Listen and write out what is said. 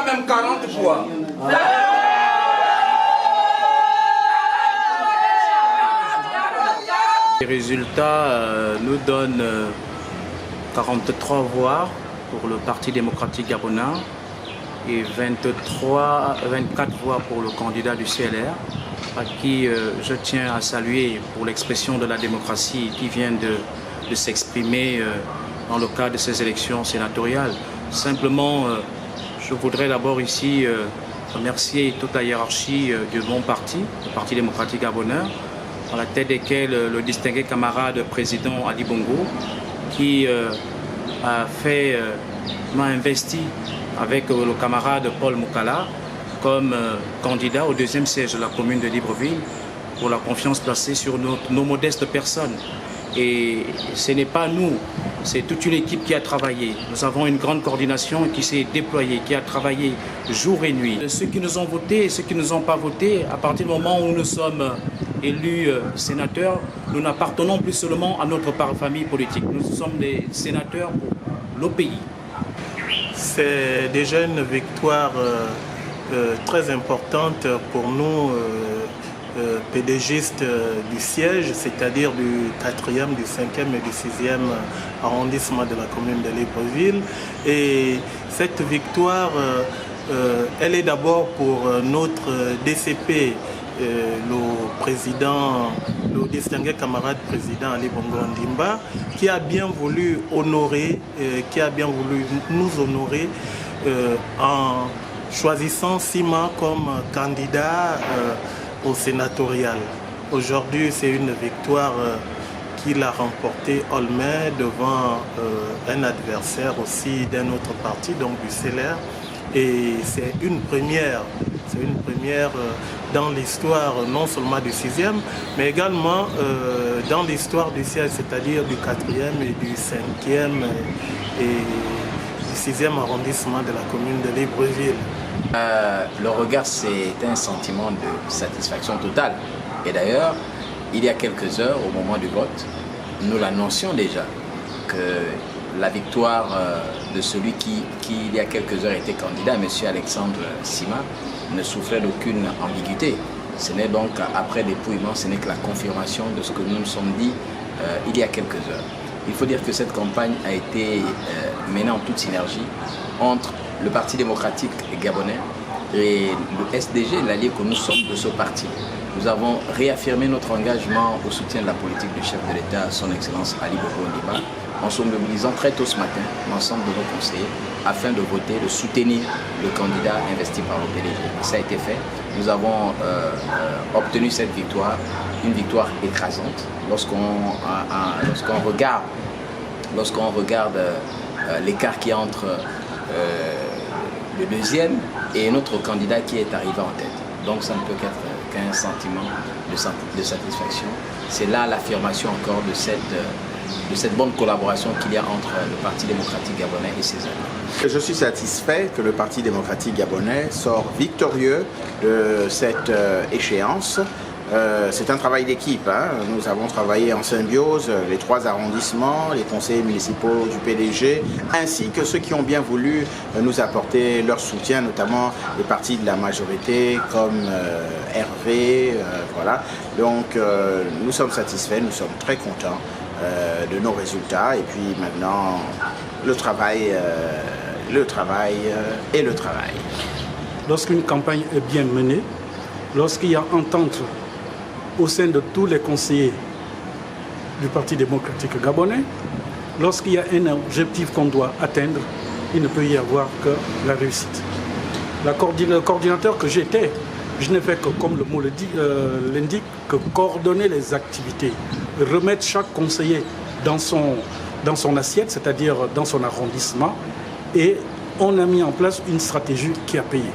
quand même 40 fois. Les résultats nous donnent 43 voix pour le Parti démocratique gabonais et 24 voix pour le candidat du CLR, à qui je tiens à saluer pour l'expression de la démocratie qui vient de s'exprimer dans le cadre de ces élections sénatoriales. Simplement, je voudrais d'abord ici remercier toute la hiérarchie du bon parti, le Parti démocratique gabonais, à la tête desquels le distingué camarade président Ali Bongo, qui m'a investi avec le camarade Paul Moukala comme candidat au deuxième siège de la commune de Libreville pour la confiance placée sur nos modestes personnes. Et ce n'est pas nous, c'est toute une équipe qui a travaillé. Nous avons une grande coordination qui s'est déployée, qui a travaillé jour et nuit. Ceux qui nous ont votés et ceux qui ne nous ont pas votés, à partir du moment où nous sommes élus sénateurs, nous n'appartenons plus seulement à notre famille politique. Nous sommes des sénateurs pour le pays. C'est déjà une victoire très importante pour nous, PDGistes du siège, c'est-à-dire du 4e, du 5e et du 6e arrondissement de la commune de Libreville. Et cette victoire, elle est d'abord pour notre DCP, le président, le distingué camarade président Ali Bongo Ondimba, qui a bien voulu honorer, nous honorer en choisissant Sima comme candidat au sénatorial. Aujourd'hui, c'est une victoire qu'il a remportée haut la main devant un adversaire aussi d'un autre parti, donc du CLR. Et c'est une première dans l'histoire non seulement du 6e, mais également dans l'histoire du siège, c'est-à-dire du 4e et du 5e et du 6e arrondissement de la commune de Libreville. Le regard, c'est un sentiment de satisfaction totale. Et d'ailleurs, il y a quelques heures, au moment du vote, nous l'annoncions déjà que la victoire de celui qui il y a quelques heures était candidat, M. Alexandre Sima, ne souffrait d'aucune ambiguïté. Ce n'est donc, après dépouillement, ce n'est que la confirmation de ce que nous nous sommes dit il y a quelques heures. Il faut dire que cette campagne a été menée en toute synergie entre le Parti démocratique gabonais et le SDG, l'allié que nous sommes de ce parti. Nous avons réaffirmé notre engagement au soutien de la politique du chef de l'État, son Excellence Ali Bongo Ondimba, en se mobilisant très tôt ce matin l'ensemble de nos conseillers afin de voter, de soutenir le candidat investi par le PDG. Ça a été fait. Nous avons obtenu cette victoire, une victoire écrasante. Lorsqu'on regarde l'écart qui est entre le deuxième et notre candidat qui est arrivé en tête. Donc ça ne peut qu'être qu'un sentiment de satisfaction. C'est là l'affirmation encore de cette bonne collaboration qu'il y a entre le Parti démocratique gabonais et ses alliés. Je suis satisfait que le Parti démocratique gabonais sort victorieux de cette échéance. C'est un travail d'équipe. Nous avons travaillé en symbiose, les 3 arrondissements, les conseillers municipaux du PDG, ainsi que ceux qui ont bien voulu nous apporter leur soutien, notamment les partis de la majorité comme Hervé. Voilà. Donc nous sommes satisfaits, nous sommes très contents de nos résultats. Et puis maintenant, le travail et le travail. Lorsqu'une campagne est bien menée, lorsqu'il y a entente au sein de tous les conseillers du Parti démocratique gabonais, lorsqu'il y a un objectif qu'on doit atteindre, il ne peut y avoir que la réussite. Le coordinateur que j'étais, je n'ai fait que, comme le mot l'indique, que coordonner les activités, remettre chaque conseiller dans son assiette, c'est-à-dire dans son arrondissement, et on a mis en place une stratégie qui a payé.